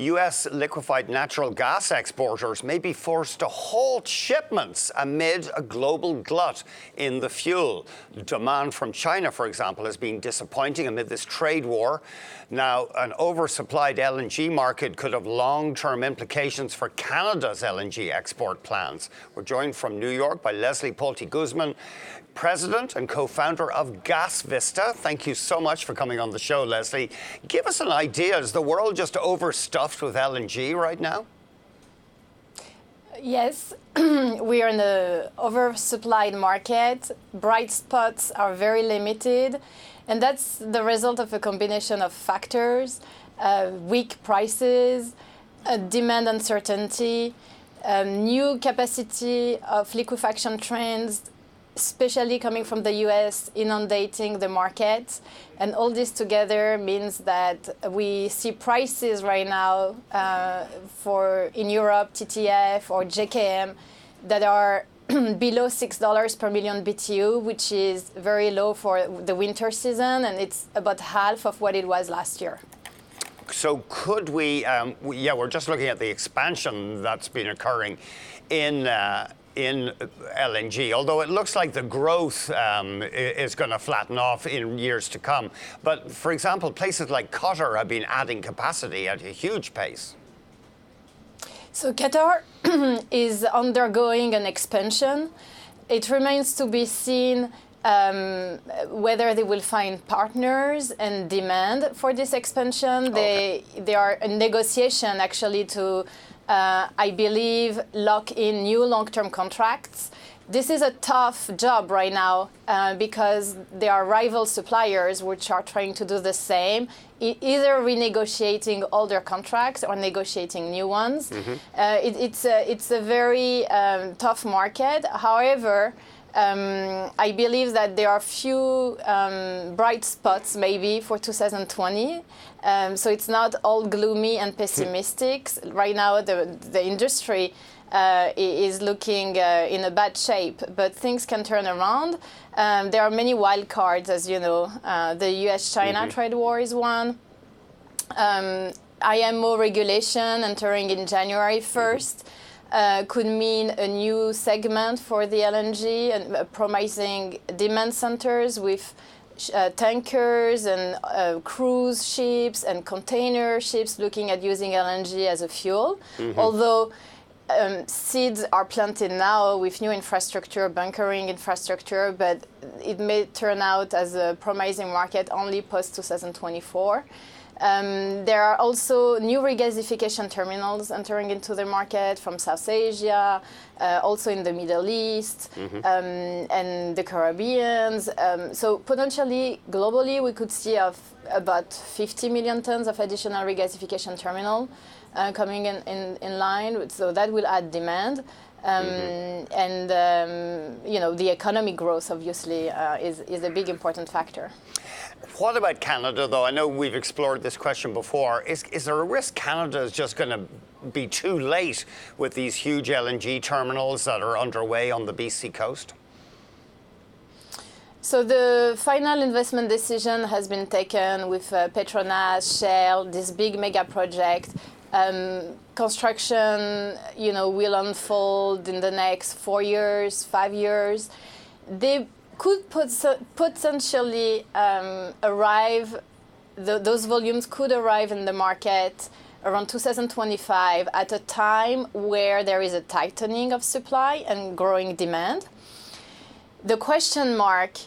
U.S. liquefied natural gas exporters may be forced to halt shipments amid a global glut in the fuel. Demand from China, for example, has been disappointing amid this trade war. Now, an oversupplied LNG market could have long-term implications for Canada's LNG export plans. We're joined from New York by Palti-Guzman, President and co-founder of GasVista. Thank you so much for coming on the show, Leslie. Give us an idea. Is the world just overstuffed with LNG right now? Yes, we are in an oversupplied market. Bright spots are very limited. And that's the result of a combination of factors, weak prices, demand uncertainty, new capacity of liquefaction trains, especially coming from the US, inundating the market. And all this together means that we see prices right now for in Europe, TTF or JKM, that are below $6 per million BTU, which is very low for the winter season, and it's about half of what it was last year. So could we, we're just looking at the expansion that's been occurring in LNG, although it looks like the growth is going to flatten off in years to come. But for example, places like Qatar have been adding capacity at a huge pace. So Qatar is undergoing an expansion. It remains to be seen whether they will find partners and demand for this expansion. Okay. They are in negotiation actually to, I believe, lock in new long-term contracts. This is a tough job right now because there are rival suppliers which are trying to do the same, either renegotiating older contracts or negotiating new ones. Mm-hmm. It's a very tough market. However, I believe that there are few bright spots maybe for 2020. So it's not all gloomy and pessimistic. Right now, the industry is looking in a bad shape, but things can turn around. There are many wild cards, as you know. The US-China trade war is one. IMO regulation entering in January 1st could mean a new segment for the LNG and promising demand centers with tankers and cruise ships and container ships looking at using LNG as a fuel. Mm-hmm. Although seeds are planted now with new infrastructure, bunkering infrastructure, but it may turn out as a promising market only post-2024. There are also new regasification terminals entering into the market from South Asia, also in the Middle East, and the Caribbean. So potentially, globally, we could see about 50 million tons of additional regasification terminal coming in line. So that will add demand. And the economic growth, obviously, is a big important factor. What about Canada, though? I know we've explored this question before. Is there a risk Canada is just going to be too late with these huge LNG terminals that are underway on the BC coast? So the final investment decision has been taken with Petronas, Shell, this big mega project. Construction, will unfold in the next 4 years, 5 years. They could potentially arrive, those volumes could arrive in the market around 2025 at a time where there is a tightening of supply and growing demand. The question mark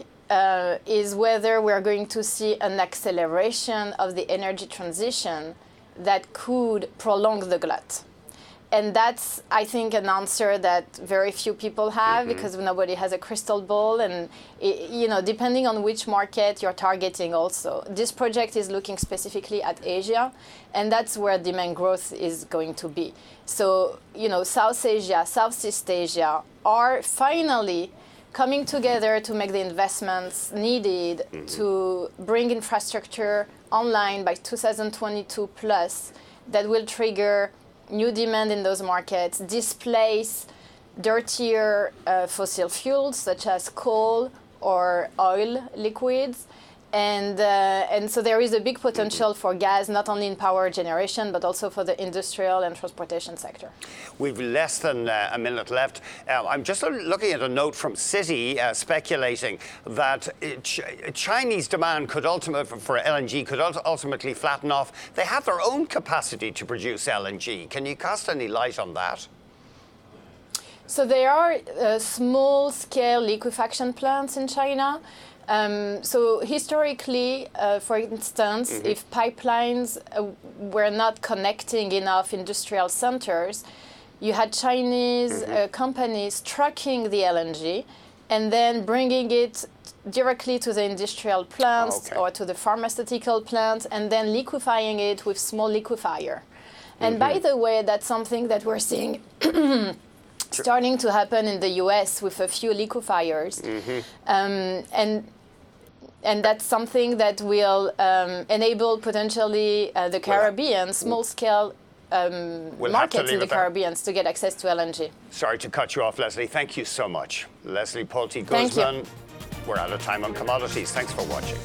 is whether we're going to see an acceleration of the energy transition that could prolong the glut. And that's, I think, an answer that very few people have because nobody has a crystal ball. And, depending on which market you're targeting also. This project is looking specifically at Asia, and that's where demand growth is going to be. So, South Asia, Southeast Asia are finally coming together to make the investments needed to bring infrastructure online by 2022 plus that will trigger new demand in those markets, displace dirtier fossil fuels such as coal or oil liquids, And so there is a big potential for gas, not only in power generation, but also for the industrial and transportation sector. We've less than a minute left. I'm just looking at a note from Citi speculating that Chinese demand could for LNG could ultimately flatten off. They have their own capacity to produce LNG. Can you cast any light on that? So there are small-scale liquefaction plants in China. So historically, for instance, if pipelines were not connecting enough industrial centers, you had Chinese companies trucking the LNG and then bringing it directly to the industrial plants or to the pharmaceutical plants and then liquefying it with small liquefier. And by the way, that's something that we're seeing starting to happen in the US with a few liquefiers. And that's something that will enable potentially the Caribbean, small-scale markets in the Caribbean to get access to LNG. Sorry to cut you off, Leslie. Thank you so much. Leslie Palti-Guzman. We're out of time on commodities. Thanks for watching.